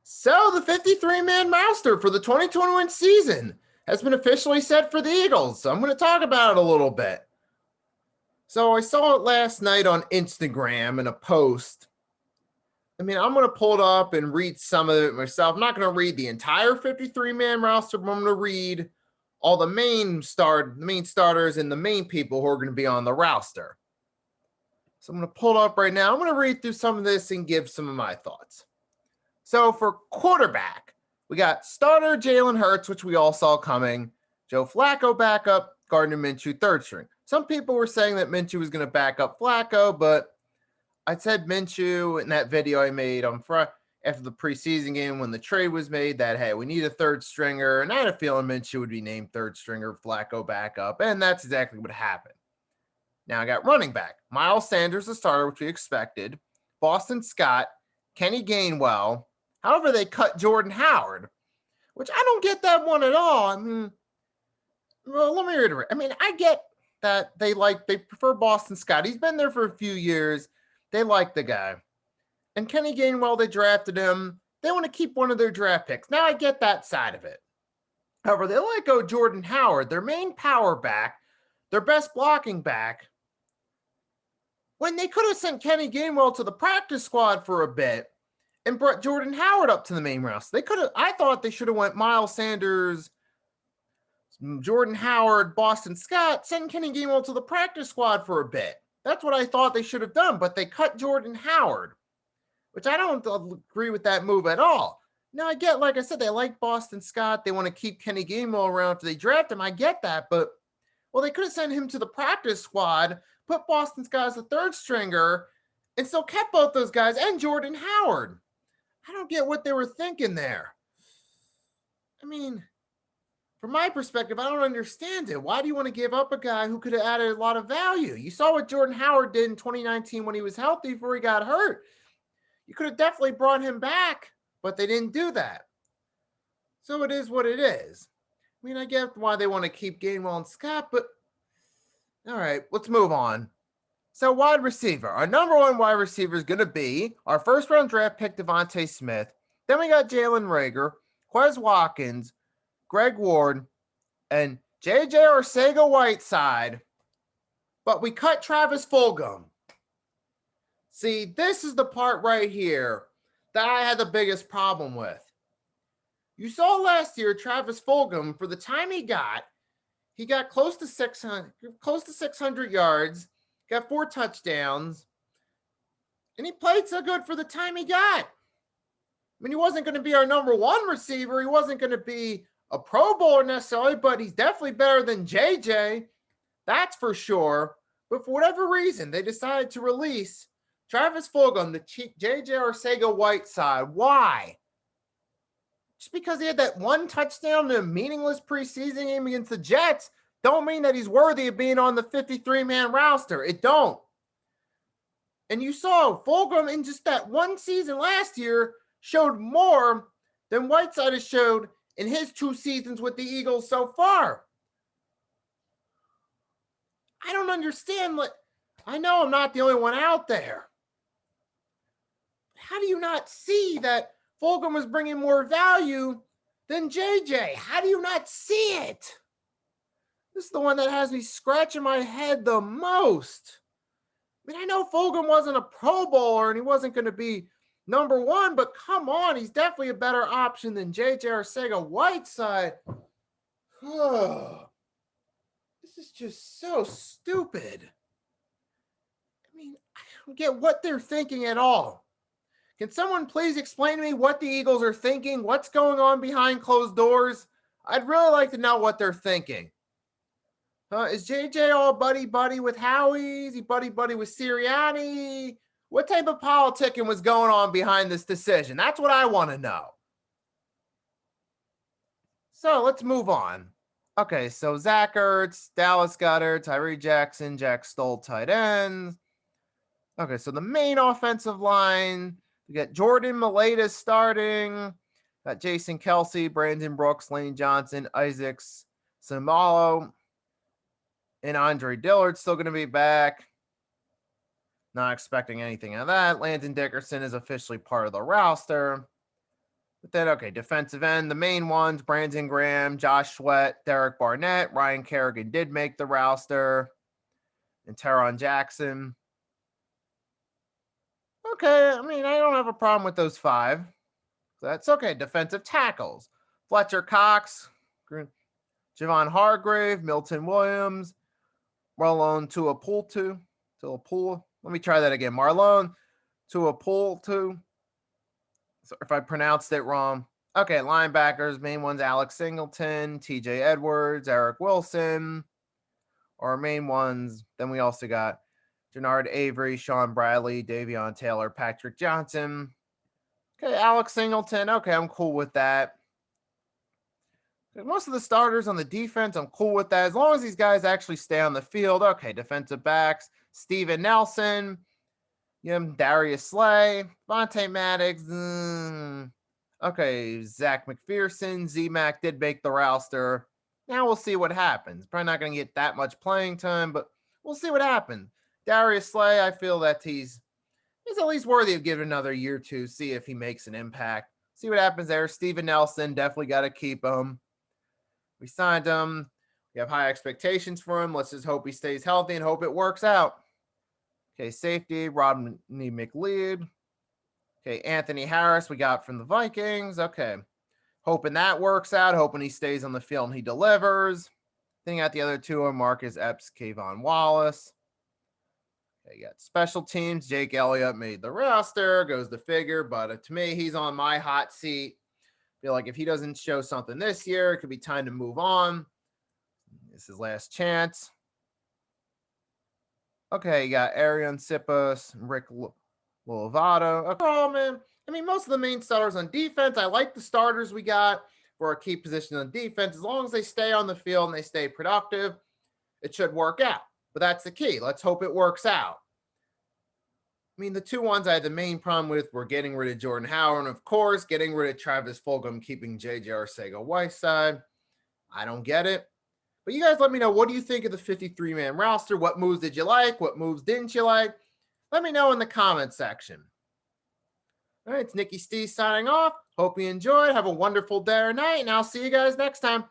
So the 53-man roster for the 2021 season has been officially set for the Eagles. So I'm going to talk about it a little bit. So I saw it last night on Instagram in a post. I'm going to pull it up and read some of it myself. I'm not going to read the entire 53-man roster, but I'm going to read all the main starters and the main people who are going to be on the roster. So I'm going to pull it up right now. I'm going to read through some of this and give some of my thoughts. So for quarterback, we got starter Jalen Hurts, which we all saw coming. Joe Flacco backup, Gardner Minshew third string. Some people were saying that Minshew was going to back up Flacco, but I said Minshew in that video I made on Friday after the preseason game when the trade was made that, hey, we need a third stringer. And I had a feeling Minshew would be named third stringer, Flacco backup. And that's exactly what happened. Now I got running back. Miles Sanders, the starter, which we expected. Boston Scott, Kenny Gainwell. However, they cut Jordan Howard, which I don't get that one at all. Well, let me reiterate. I get that they prefer Boston Scott. He's been there for a few years. They like the guy. And Kenny Gainwell, they drafted him. They want to keep one of their draft picks. Now I get that side of it. However, they let go Jordan Howard, their main power back, their best blocking back, when they could have sent Kenny Gainwell to the practice squad for a bit and brought Jordan Howard up to the main roster. I thought they should have went Miles Sanders, Jordan Howard, Boston Scott, send Kenny Gainwell to the practice squad for a bit. That's what I thought they should have done, but they cut Jordan Howard, which I don't agree with that move at all. Now, I get, like I said, they like Boston Scott. They want to keep Kenny Gainwell around after they draft him. I get that, but, well, they could have sent him to the practice squad, put Boston Scott as the third stringer, and still kept both those guys and Jordan Howard. I don't get what they were thinking there. From my perspective, I don't understand it. Why do you want to give up a guy who could have added a lot of value? You saw what Jordan Howard did in 2019 when he was healthy before he got hurt. You could have definitely brought him back, but they didn't do that. So it is what it is. I get why they want to keep Gainwell and Scott, but all right, let's move on. So wide receiver, our number one wide receiver is going to be our first round draft pick, Devontae Smith. Then we got Jalen Reagor, Quez Watkins, Greg Ward, and J.J. Arcega-Whiteside. But we cut Travis Fulgham. See, this is the part right here that I had the biggest problem with. You saw last year Travis Fulgham, for the time he got close to 600 yards. Got 4 touchdowns, and he played so good for the time he got. He wasn't going to be our number one receiver. He wasn't going to be a Pro Bowler necessarily, but he's definitely better than JJ. That's for sure. But for whatever reason, they decided to release Travis Fulgham, the JJ Arcega-Whiteside. Why? Just because he had that one touchdown in a meaningless preseason game against the Jets don't mean that he's worthy of being on the 53-man roster. It don't. And you saw Fulgham in just that one season last year showed more than Whiteside has showed in his 2 seasons with the Eagles so far. I don't understand. I know I'm not the only one out there. How do you not see that Fulgham was bringing more value than JJ? How do you not see it? This is the one that has me scratching my head the most. I know Fulgham wasn't a Pro Bowler and he wasn't going to be number one, but come on, he's definitely a better option than J.J. Arcega-Whiteside. This is just so stupid. I don't get what they're thinking at all. Can someone please explain to me what the Eagles are thinking? What's going on behind closed doors? I'd really like to know what they're thinking. Is JJ all buddy-buddy with Howie? Is he buddy-buddy with Sirianni? What type of politicking was going on behind this decision? That's what I want to know. So let's move on. Okay, so Zach Ertz, Dallas Goedert, Tyree Jackson, Jack Stoll, tight ends. Okay, so the main offensive line, we got Jordan Mailata starting. Got Jason Kelsey, Brandon Brooks, Lane Johnson, Isaacs, Samalo, and Andre Dillard's still going to be back. Not expecting anything of that. Landon Dickerson is officially part of the roster. But then, okay, defensive end, the main ones, Brandon Graham, Josh Sweat, Derek Barnett, Ryan Kerrigan did make the roster, and Teron Jackson. Okay, I mean, I don't have a problem with those 5. So that's okay. Defensive tackles, Fletcher Cox, Javon Hargrave, Milton Williams, Marlon Tuapultu. Let me try that again. Marlon Tuapultu. So if I pronounced it wrong. Okay, linebackers, main ones, Alex Singleton, TJ Edwards, Eric Wilson. Our main ones. Then we also got Jannard Avery, Sean Bradley, Davion Taylor, Patrick Johnson. Okay, Alex Singleton. Okay, I'm cool with that. Most of the starters on the defense, I'm cool with that. As long as these guys actually stay on the field. Okay, defensive backs, Steven Nelson, Darius Slay, Vontae Maddox. Okay, Zach McPherson, Z-Mac did make the roster. Now we'll see what happens. Probably not going to get that much playing time, but we'll see what happens. Darius Slay, I feel that he's at least worthy of giving another year or two, see if he makes an impact. See what happens there. Steven Nelson, definitely got to keep him. We signed him. We have high expectations for him. Let's just hope he stays healthy and hope it works out. Okay, safety, Rodney McLeod. Okay, Anthony Harris we got from the Vikings. Okay, hoping that works out. Hoping he stays on the field and he delivers. Then you got the other 2 are Marcus Epps, Kayvon Wallace. Okay, you got special teams. Jake Elliott made the roster. Goes to figure, but to me, he's on my hot seat. Feel like if he doesn't show something this year, it could be time to move on. This is his last chance. Okay, you got Arian Sipas, Rick Lovato. Okay, oh, man. I mean, most of the main starters on defense, I like the starters we got for our key position on defense. As long as they stay on the field and they stay productive, it should work out. But that's the key. Let's hope it works out. I mean, the 2 ones I had the main problem with were getting rid of Jordan Howard and, of course, getting rid of Travis Fulgham, keeping J.J. Arcega-Whiteside. I don't get it. But you guys let me know, what do you think of the 53-man roster? What moves did you like? What moves didn't you like? Let me know in the comment section. All right, it's Nicky Steve signing off. Hope you enjoyed. Have a wonderful day or night, and I'll see you guys next time.